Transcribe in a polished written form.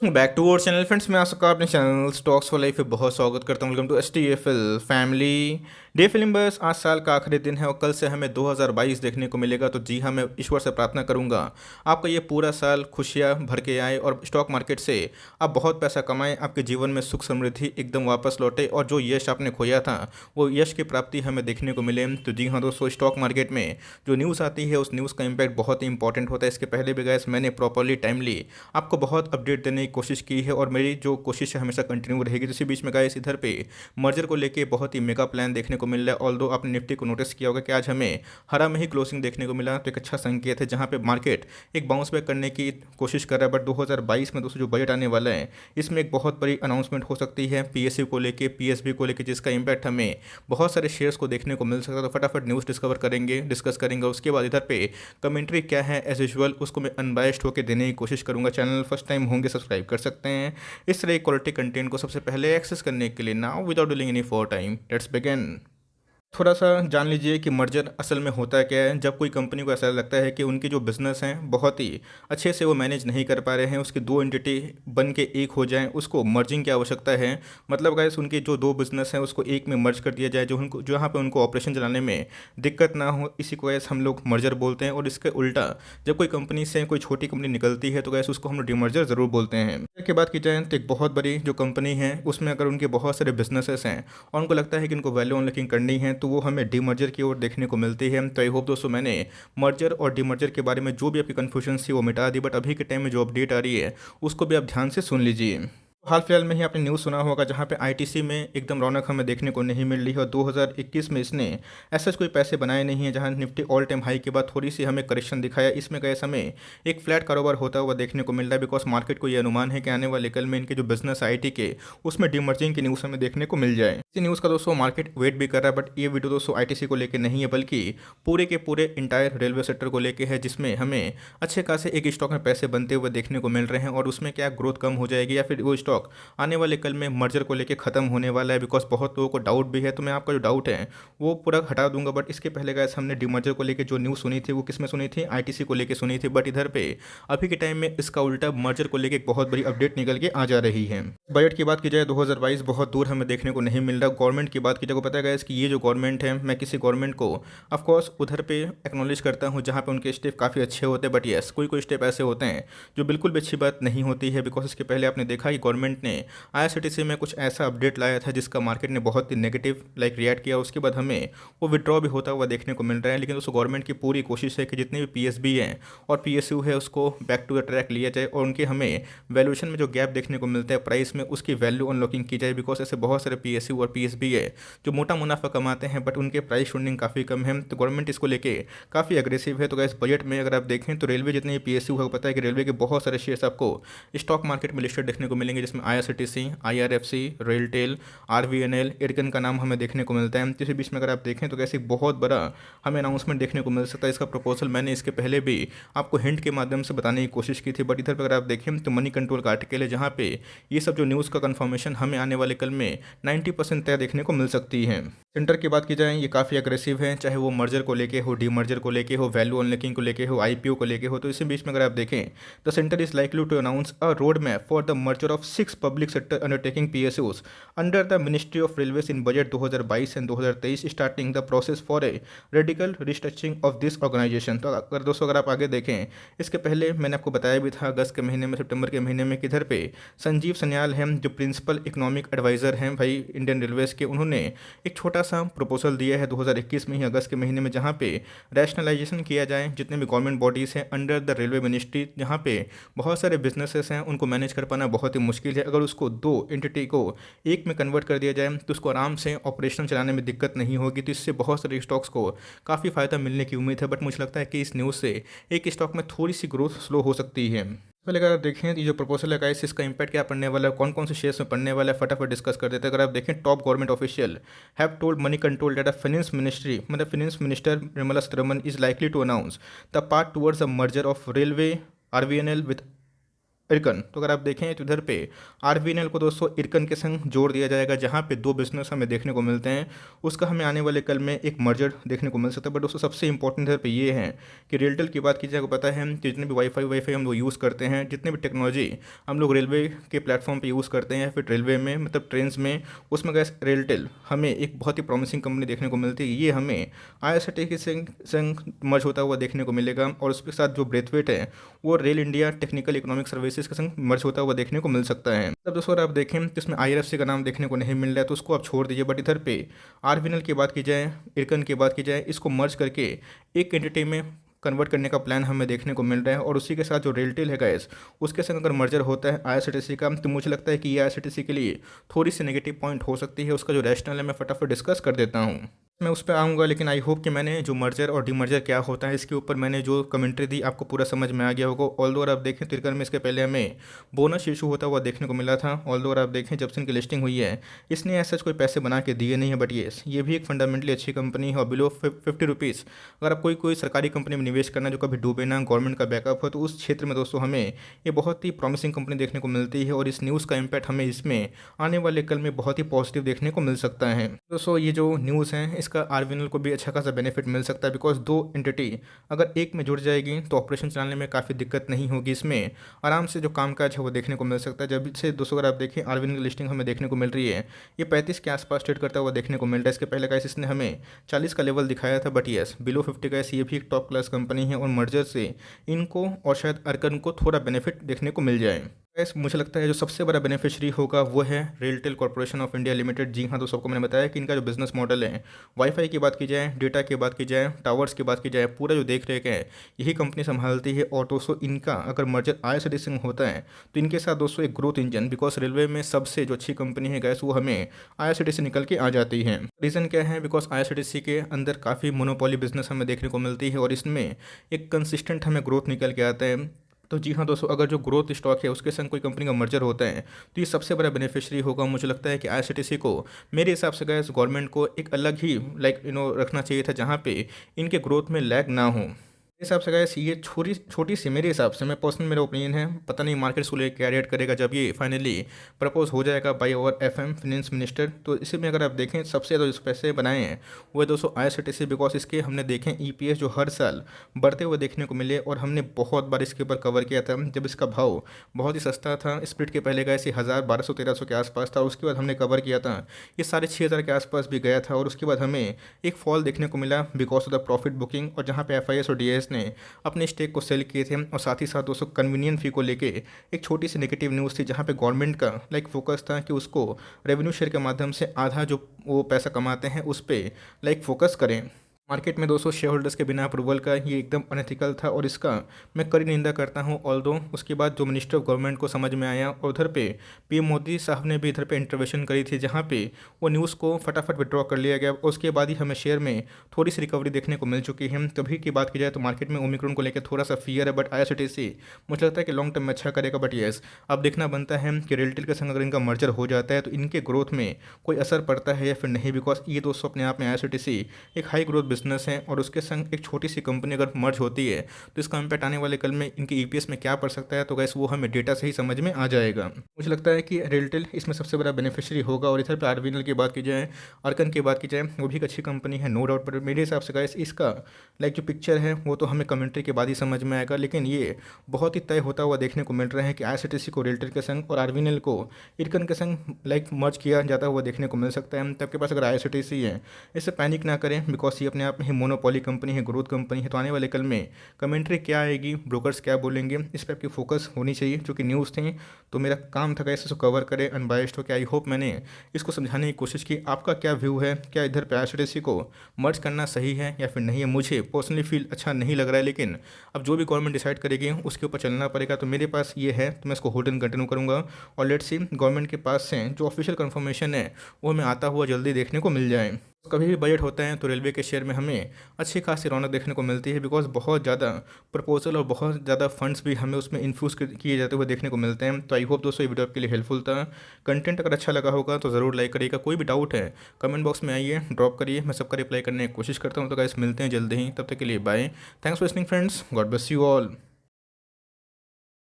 Back to our channel friends. मैं आपका अपने चैनल स्टॉक्स फॉर लाइफ में बहुत स्वागत करता हूँ। Welcome to STFL family. डे फिल्म बस आज साल का आखिरी दिन है और कल से हमें 2022 देखने को मिलेगा। तो जी हाँ, मैं ईश्वर से प्रार्थना करूँगा आपका ये पूरा साल खुशियाँ भर के आए और स्टॉक मार्केट से आप बहुत पैसा कमाएं, आपके जीवन में सुख समृद्धि एकदम वापस लौटे और जो यश आपने खोया था वो यश की प्राप्ति हमें देखने को मिले। तो जी हाँ दोस्तों, स्टॉक मार्केट में जो न्यूज़ आती है उस न्यूज़ का इम्पैक्ट बहुत ही इंपॉर्टेंट होता है। इसके पहले भी गैस मैंने प्रॉपरली टाइमली आपको बहुत अपडेट देने की कोशिश की है और मेरी जो कोशिश है हमेशा कंटिन्यू रहेगी। तो इसी बीच में गाइस इधर पे मर्जर को लेके बहुत ही मेगा प्लान देखने को मिल रहा है। ऑल्दो आपने निफ्टी को नोटिस किया होगा कि आज हमें हरा में ही क्लोजिंग देखने को मिला, तो एक अच्छा संकेत है जहां पे मार्केट एक बाउंस बैक करने की कोशिश कर रहा है। बट 2022 में दोस्तों जो बजट आने वाला है इसमें एक बहुत बड़ी अनाउंसमेंट हो सकती है PSU को लेके, PSB को लेके, जिसका इम्पैक्ट हमें बहुत सारे शेयर्स को देखने को मिल सकता है। तो फटाफट न्यूज़ डिस्कस करेंगे। उसके बाद इधर पे कमेंट्री क्या है एज यूजुअल उसको मैं अनबायस्ड होकर देने की कोशिश करूंगा। चैनल फर्स्ट टाइम होंगे सब्सक्राइब कर सकते हैं इस तरह क्वालिटी कंटेंट को सबसे पहले एक्सेस करने के लिए। Now without dealing any for time let's begin. थोड़ा सा जान लीजिए कि मर्जर असल में होता क्या है। जब कोई कंपनी को ऐसा लगता है कि उनके जो बिज़नेस हैं बहुत ही अच्छे से वो मैनेज नहीं कर पा रहे हैं, उसकी दो एंटिटी बन के एक हो जाएं, उसको मर्जिंग की आवश्यकता है। मतलब गाइस उनके जो दो बिज़नेस हैं उसको एक में मर्ज कर दिया जाए, जो उनको जहाँ पे उनको ऑपरेशन चलाने में दिक्कत ना हो, इसी को गैस हम लोग मर्जर बोलते हैं। और इसके उल्टा जब कोई कंपनी से कोई छोटी कंपनी निकलती है तो गैस उसको हम लोग डीमर्जर ज़रूर बोलते हैं। इसके बाद की जाए तो एक बहुत बड़ी जो कंपनी है उसमें अगर उनके बहुत सारे बिजनेसेस हैं और उनको लगता है कि उनको वैल्यू अनलॉकिंग करनी है तो वो हमें डीमर्जर की ओर देखने को मिलती है। तो आई होप दोस्तों मैंने मर्जर और डीमर्जर के बारे में जो भी आपकी कन्फ्यूजन थी वो मिटा दी। बट अभी के टाइम में जो अपडेट आ रही है उसको भी आप ध्यान से सुन लीजिए। हाल फिलहाल में ही आपने न्यूज़ सुना होगा जहां पे ITC में एकदम रौनक हमें देखने को नहीं मिल रही है और 2021 में इसने ऐसा कोई पैसे बनाए नहीं है। जहां निफ्टी ऑल टाइम हाई के बाद थोड़ी सी हमें करेक्शन दिखाया, इसमें गए हमें एक फ्लैट कारोबार होता हुआ देखने को मिल रहा है। बिकॉज मार्केट को ये अनुमान है कि आने वाले कल में इनके जो बिजनेस IT के उसमें डिमर्जिंग की न्यूज़ हमें देखने को मिल जाए। इसी न्यूज़ का दोस्तों मार्केट वेट भी कर रहा है। बट ये वीडियो दोस्तों ITC को लेकर नहीं है बल्कि पूरे के पूरे इंटायर रेलवे सेक्टर को लेकर है, जिसमें हमें अच्छे खासे एक स्टॉक में पैसे बनते हुए देखने को मिल रहे हैं। और उसमें क्या ग्रोथ कम हो जाएगी या फिर वो स्टॉक आने वाले कल में मर्जर को लेके ख़त्म होने वाला है। बिकॉज बहुत लोगों को डाउट भी है, तो मैं आपका जो डाउट है वो पूरा हटा दूंगा। बट इसके पहले गाइस हमने डीमर्जर को लेके जो न्यूज़ सुनी थी वो किस में सुनी थी, ITC को लेके सुनी थी। बट इधर पे अभी के टाइम में इसका उल्टा मर्जर को लेके एक बहुत बड़ी अपडेट निकल के आ जा रही है। बजट की बात की जाए 2022 बहुत दूर हमें देखने को नहीं मिल रहा। गवर्नमेंट की बात की जाए को पता है गाइस कि ये जो गवर्नमेंट है, मैं किसी गवर्नमेंट को ऑफकोर्स उधर पे एक्नॉलेज करता हूँ जहाँ पे उनके स्टेप काफ़ी अच्छे होते हैं। बट येस कोई कोई स्टेप ऐसे होते हैं जो बिल्कुल भी अच्छी बात नहीं होती है। बिकॉज इसके पहले आपने देखा कि गवर्नमेंट ने IRCTC में कुछ ऐसा अपडेट लाया था जिसका मार्केट ने बहुत ही नेगेटिव रिएक्ट किया। उसके बाद हमें वो विड्रॉ भी होता हुआ देखने को मिल रहा है। लेकिन दोस्तों गवर्नमेंट की पूरी कोशिश है कि जितने भी PSB हैं और PSU है उसको बैक टू द ट्रैक लिया जाए और उनके हमें वैल्यूएशन में जो गैप देखने को मिलता है प्राइस में उसकी वैल्यू अनलॉकिंग की जाए। बिकॉज ऐसे बहुत सारे PSU और PSB है जो मोटा मुनाफा कमाते हैं बट उनके प्राइस शेयरिंग काफ़ी कम है। तो गवर्नमेंट इसको लेके काफ़ी अग्रेसिव है। तो इस बजट में अगर आप देखें तो रेलवे जितने भी PSU है, पता है कि रेलवे के बहुत सारे शेयर्स आपको स्टॉक मार्केट में लिस्टेड देखने को मिलेंगे, जिसमें IRCTC, IRFC, RailTel, RVNL, Airtel का नाम हमें देखने को मिलता है। इसी बीच में अगर आप देखें तो कैसे बहुत बड़ा हमें अनाउंसमेंट देखने को मिल सकता है। इसका प्रपोजल मैंने इसके पहले भी आपको हिंट के माध्यम से बताने की कोशिश की थी। बट इधर पर अगर आप देखें तो मनी कंट्रोल का आर्टिकल है जहाँ पे ये सब जो न्यूज़ का कंफर्मेशन हमें आने वाले कल में 90% तय देखने को मिल सकती है। सेंटर की बात की जाए ये काफ़ी अग्रेसिव है, चाहे वो मर्जर को लेके हो, डीमर्जर को लेके हो, वैल्यू अनलॉकिंग को लेके हो, IPO को लेके हो। तो इसी बीच में अगर आप देखें the centre is likely to announce a road map for the merger of 6 public sector undertaking PSUs under the ministry of railways in budget 2022 and 2023, starting the process for a radical restructuring of this organisation. तो अगर दोस्तों अगर आप आगे देखें, इसके पहले मैंने आपको बताया भी था अगस्त के महीने में, सितंबर के महीने में, किधर पे संजीव सन्याल हैं जो प्रिंसिपल इकोनॉमिक एडवाइज़र हैं भाई इंडियन रेलवेज़ के, उन्होंने एक छोटा सा प्रपोजल दिया है 2021 में ही अगस्त के महीने में, जहाँ पे रैशनलाइजेशन किया जाए जितने भी गवर्नमेंट बॉडीज़ हैं अंडर द रेलवे मिनिस्ट्री, जहाँ पे बहुत सारे बिजनेसेस हैं उनको मैनेज कर पाना बहुत ही मुश्किल है। अगर उसको दो एंटिटी को एक में कन्वर्ट कर दिया जाए तो उसको आराम से ऑपरेशन चलाने में दिक्कत नहीं होगी। तो इससे बहुत सारे स्टॉक्स को काफ़ी फ़ायदा मिलने की उम्मीद है। बट मुझे लगता है कि इस न्यूज़ से एक स्टॉक में थोड़ी सी ग्रोथ स्लो हो सकती है। पहले अगर आप देखें ये जो प्रपोजल है गाइस इसका इंपैक्ट क्या पड़ने वाला है, कौन कौन से शेयर्स में पड़ने वाला है, फटाफट डिस्कस कर देते हैं। अगर आप देखें top government official have told Moneycontrol data finance ministry, मतलब finance minister Nirmala Sitharaman is likely to announce the part towards the merger of railway RVNL with Ircon. तो अगर आप देखें तो इधर पे आरवीएनएल को दोस्तों इरकन के संग जोड़ दिया जाएगा, जहाँ पे दो बिजनेस हमें देखने को मिलते हैं। उसका हमें आने वाले कल में एक मर्जर देखने को मिल सकता है। बट दोस्तों सबसे इंपॉर्टेंट इधर पे ये है कि रेलटेल की बात की जाए, आपको पता है कि जितने भी वाईफाई हम लोग यूज़ करते हैं, जितने भी टेक्नोलॉजी हम लोग रेलवे के प्लेटफॉर्म पर यूज़ करते हैं या फिर रेलवे में मतलब ट्रेन में, उसमें गैस रेलटेल हमें एक बहुत ही प्रॉमिसिंग कंपनी देखने को मिलती है। ये हमें आईआरसीटीसी के संग मर्ज होता हुआ देखने को मिलेगा और उसके साथ जो ब्रेथवेट है वो rail India technical economic services के संग मर्ज होता हुआ देखने को मिल सकता है। तब दोस्तों अगर आप देखें तो इसमें आईआरएफसी का नाम देखने को नहीं मिल रहा है, तो उसको आप छोड़ दीजिए। बट इधर पे आरवीएनएल की बात की जाए, इरकन की बात की जाए, इसको मर्ज करके एक एंटिटी में कन्वर्ट करने का प्लान हमें देखने को मिल रहा है। और उसी के साथ जो रेलटेल है गैस, उसके संग अगर मर्जर होता है आईआरसीटीसी का, तो मुझे लगता है कि ये आईआरसीटीसी के लिए थोड़ी सी नेगेटिव पॉइंट हो सकती है। उसका जो रैशनल है मैं फटाफट डिस्कस कर देता हूँ, मैं उस पर आऊँगा। लेकिन आई होप कि मैंने जो मर्जर और डीमर्जर क्या होता है इसके ऊपर मैंने जो कमेंट्री दी आपको पूरा समझ में आ गया होगा। ऑल्दो अगर आप देखें तो इरकन में इसके पहले हमें बोनस इशू होता हुआ देखने को मिला था। ऑल्दो अगर आप देखें जब से इनकी लिस्टिंग हुई है, इसने ऐसा कोई पैसे बना के दिए नहीं है। बट ये भी एक फंडामेंटली अच्छी कंपनी है। और बिलो 50 रुपीज़ अगर आप कोई सरकारी कंपनी में निवेश करना जो कभी डूबे ना, गवर्नमेंट का बैकअप हो, तो उस क्षेत्र में दोस्तों हमें ये बहुत ही प्रॉमिसिंग कंपनी देखने को मिलती है। और इस न्यूज़ का इम्पैक्ट हमें इसमें आने वाले कल में बहुत ही पॉजिटिव देखने को मिल सकता है। दोस्तों ये जो न्यूज़ है इसका आरवीएनएल को भी अच्छा खासा बेनिफिट मिल सकता है, बिकॉज दो एंटिटी अगर एक में जुड़ जाएगी तो ऑपरेशन चलाने में काफ़ी दिक्कत नहीं होगी। इसमें आराम से जो कामकाज है वो देखने को मिल सकता है। जब से दोस्तों अगर आप देखें आरवीएनएल की लिस्टिंग हमें देखने को मिल रही है, ये 35 के आसपास ट्रेड करता हुआ देखने को मिल रहा है। इसके पहले गाइस इसने हमें 40 का लेवल दिखाया था। बट यस बिलो 50 गाइस ये भी एक टॉप क्लास कंपनी है और मर्जर से इनको और शायद अर्कन को थोड़ा बेनिफिट देखने को मिल जाए। गैस मुझे लगता है जो सबसे बड़ा बेनिफिशियरी होगा वो है RailTel corporation of India limited. जी हाँ दोस्तों, आपको मैंने बताया कि इनका जो बिजनेस मॉडल है, वाईफाई की बात की जाए, डेटा की बात की जाए, टावर्स की बात की जाए, पूरा जो देख रेख है यही कंपनी संभालती है। और दोस्तों इनका अगर मर्जर आईआरसीटीसी से होता है तो इनके साथ दोस्तों एक ग्रोथ इंजन, बिकॉज रेलवे में सबसे जो अच्छी कंपनी है गैस वो हमें आईआरसीटीसी से निकल के आ जाती है। रीज़न क्या है? बिकॉज आईआरसीटीसी के अंदर काफ़ी मोनोपोली बिजनेस हमें देखने को मिलती है और इसमें एक कंसिस्टेंट हमें ग्रोथ निकल के आता है। तो जी हाँ दोस्तों, अगर जो ग्रोथ स्टॉक है उसके संग कोई कंपनी का मर्जर होता है तो ये सबसे बड़ा बेनिफिशियरी होगा। मुझे लगता है कि आईआरसीटीसी को मेरे हिसाब से गैस गवर्नमेंट को एक अलग ही रखना चाहिए था, जहाँ पे इनके ग्रोथ में लैग ना हो। मेरे हिसाब से गैस ये छोटी छोटी सी, मेरे हिसाब से, मैं पर्सनल मेरा ओपिनियन है, पता नहीं मार्केट को लेकर क्या रेट करेगा जब ये फाइनली प्रपोज हो जाएगा बाय और एफएम फाइनेंस मिनिस्टर। तो इसी में अगर आप देखें सबसे ज़्यादा जो पैसे बनाए हैं वो है दोस्तों आईआरसीटीसी, बिकॉज इसके हमने देखें ईपीएस जो हर साल बढ़ते हुए देखने को मिले। और हमने बहुत बार इसके ऊपर कवर किया था जब इसका भाव बहुत ही सस्ता था। स्प्लिट के पहले गए 1000, 1200, 1300 के आसपास था। उसके बाद हमने कवर किया था ये 6500 के आसपास भी गया था। और उसके बाद हमें एक फॉल देखने को मिला because of the profit booking, और जहाँ पे एफआईएस और डीएस ने अपने स्टेक को सेल किए थे। और साथ ही साथ दोस्तों कन्वीनियंट फी को लेके एक छोटी सी नेगेटिव न्यूज़ थी, जहाँ पे गवर्नमेंट का फोकस था कि उसको रेवेन्यू शेयर के माध्यम से आधा जो वो पैसा कमाते हैं उस पर फोकस करें। मार्केट में दोस्तों शेयर होल्डर्स के बिना अप्रूवल का ये एकदम अनएथिकल था और इसका मैं कड़ी निंदा करता हूँ। ऑल्दो उसके बाद जो मिनिस्टर ऑफ गवर्नमेंट को समझ में आया और उधर पे पीएम मोदी साहब ने भी इधर पे इंटरवेंशन करी थी, जहाँ पे वो न्यूज़ को फटाफट विड्रॉ कर लिया गया। उसके बाद ही हमें शेयर में थोड़ी सी रिकवरी देखने को मिल चुकी है। कभी की बात की जाए तो मार्केट में ओमिक्रॉन को लेकर थोड़ा सा फियर है, बट आईआरसीटीसी मुझे लगता है कि लॉन्ग टर्म में अच्छा करेगा। बट येस अब देखना बनता है कि रेलटेल के संग अगर इनका मर्जर हो जाता है तो इनके ग्रोथ में कोई असर पड़ता है या फिर नहीं, बिकॉज ये दोस्तों अपने आप में आईआरसीटीसी एक हाई ग्रोथ बिजनेस है और उसके संग एक छोटी सी कंपनी अगर मर्ज होती है तो इसका इम्पैक्ट आने वाले कल में इनके ईपीएस में क्या पड़ सकता है, तो गैस वो हमें डेटा से ही समझ में आ जाएगा। मुझे लगता है कि रेलटेल इसमें सबसे बड़ा बेनिफिशियरी होगा। और इधर पे आरवीएनएल की बात की जाए, अर्कन की बात की जाए, वो भी एक अच्छी कंपनी है नो डाउट। पर मेरे हिसाब से गैस इसका जो पिक्चर है वो तो हमें कमेंट्री के बाद ही समझ में आएगा। लेकिन ये बहुत ही तय होता हुआ देखने को मिल रहा है कि आईआरसीटीसी को रेलटेल के संग और आरवीएनएल को इरकन के संग मर्ज किया जाता हुआ देखने को मिल सकता है। तब के पास अगर आईआरसीटीसी है, इससे पैनिक ना करें, बिकॉज ये अपने आप में ही मोनोपोली कंपनी है, ग्रोथ कंपनी है। तो आने वाले कल में कमेंट्री क्या आएगी, ब्रोकर्स क्या बोलेंगे, इस पर आपकी फोकस होनी चाहिए। जो कि न्यूज़ थी तो मेरा काम था कैसे इसको कवर करे अनबायस्ड हो। क्या आई होप मैंने इसको समझाने की कोशिश की। आपका क्या व्यू है, क्या इधर पे आईआरसीटीसी को मर्ज करना सही है या फिर नहीं है? मुझे पर्सनली फील अच्छा नहीं लग रहा है, लेकिन अब जो भी गवर्नमेंट डिसाइड करेगी उसके ऊपर चलना पड़ेगा। तो मेरे पास ये है तो मैं इसको होल्ड एंड कंटिन्यू करूँगा और लेट्स सी गवर्नमेंट के पास से जो ऑफिशियल कंफर्मेशन है वो हमें आता हुआ जल्दी देखने को मिल जाए। कभी भी बजट होता है तो रेलवे के शेयर में हमें अच्छी खासी रौनक देखने को मिलती है, बिकॉज बहुत ज़्यादा प्रपोजल और बहुत ज़्यादा फंड्स भी हमें उसमें इन्फ्यूज़ किए जाते हुए देखने को मिलते हैं। तो आई होप दोस्तों ये वीडियो आपके लिए हेल्पफुल था। कंटेंट अगर अच्छा लगा होगा तो ज़रूर लाइक करिएगा। कोई भी डाउट है कमेंट बॉक्स में आइए, ड्रॉप करिए, मैं सबका रिप्लाई करने की कोशिश करता हूँ। तो गाइस मिलते हैं जल्दी ही, तब तक के लिए bye. Thanks for listening friends, God bless you all.